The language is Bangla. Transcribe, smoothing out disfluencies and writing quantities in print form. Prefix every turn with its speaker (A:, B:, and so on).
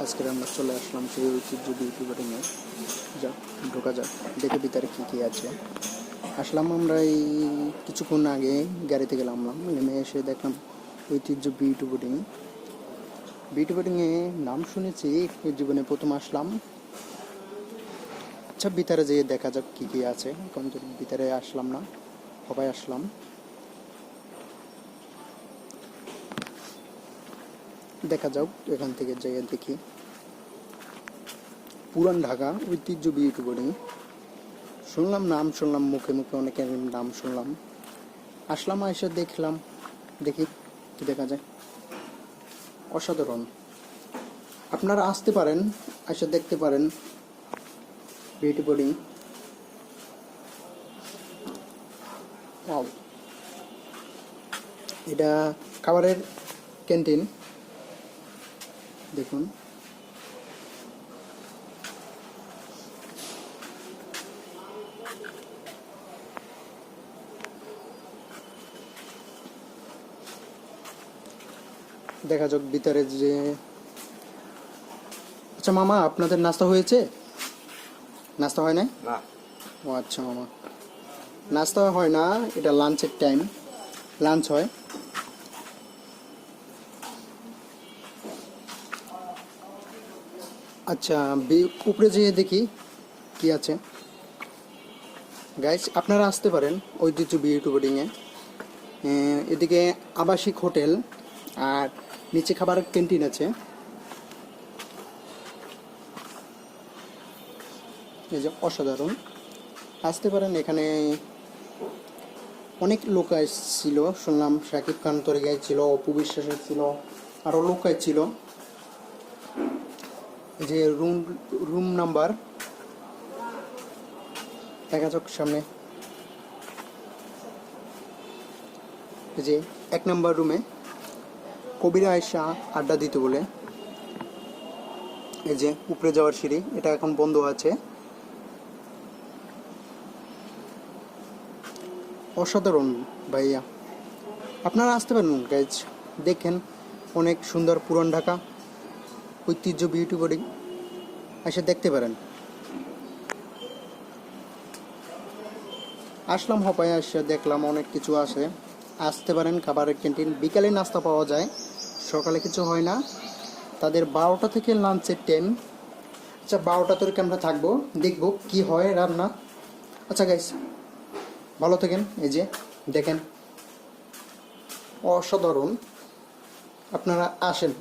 A: আজকে আমরা চলে আসলাম সেই ঐতিহ্য বিউটি বোর্ডিংয়ে। যাক, ঢোকা যাক, দেখে ভিতরে কী কী আছে। আসলাম আমরা এই কিছুক্ষণ আগে গাড়ি থেকে নামলাম, নেমে এসে দেখলাম ঐতিহ্য বিউটি বোর্ডিং। বিউটি বোর্ডিংয়ে নাম শুনেছি, জীবনে প্রথম আসলাম। আচ্ছা, ভিতরে যেয়ে দেখা যাক কী কী আছে। এখন তো ভিতরে আসলাম না, সবাই আসলাম। দেখা যাক, এখান থেকে যেয়ে দেখি। পুরান ঢাকা ঐতিহ্য বিউটি বোর্ডিং নাম শুনলাম, মুখে মুখে অনেকের নাম শুনলাম। আসলাম, এসে দেখলাম, দেখি কি দেখা যায়। অসাধারণ, আপনারা আসতে পারেন, এসে দেখতে পারেন বিউটি বোর্ডিং। এটা খাবারের ক্যান্টিন, দেখুন। দেখা যাক ভিতরে যে। আচ্ছা মামা, আপনাদের নাস্তা হয়েছে? নাস্তা হয় না? ও আচ্ছা মামা, নাস্তা হয় না, এটা লাঞ্চের টাইম, লাঞ্চ হয়। আচ্ছা, উপরে যেয়ে দেখি কি আছে। গাইস, আপনারা আসতে পারেন ঐতিহ্য বিউটি বোর্ডিংয়ে। এদিকে আবাসিক হোটেল আর নিচে খাবারের ক্যান্টিন আছে। এই যে অসাধারণ, আসতে পারেন। এখানে অনেক লোক ছিল, শুনলাম শাকিব খান তরিগাই ছিল, অপু বিশ্বাসের ছিল, আরও লোক ছিল। যে রুম নাম্বার দেখা যাক সামনে। যে 1 নম্বর রুমে কবিরা আয়েশা আড্ডা দিতে বলে। এই যে উপরে যাওয়ার সিঁড়ি, এটা এখন বন্ধ আছে। অসাধারণ ভাইয়া, আপনারা আসতে পারেন গাইজ, দেখেন। অনেক সুন্দর পুরান ঢাকা ঐতিহ্য বিউটি বোর্ডিং, এসে দেখতে পারেন। আসলাম হপায়, এসে দেখলাম অনেক কিছু আছে। আসতে পারেন, খাবারের ক্যান্টিন, বিকালে নাস্তা পাওয়া যায়, সকালে কিছু হয় না। তাদের 12টা থেকে লাঞ্চের টাইম। আচ্ছা, 12টা থেকে আমরা থাকবো, দেখবো কি হয় রান্না। আচ্ছা গাইস, ভালো থাকেন। এই যে দেখেন, অসাধারণ, আপনারা আসেন।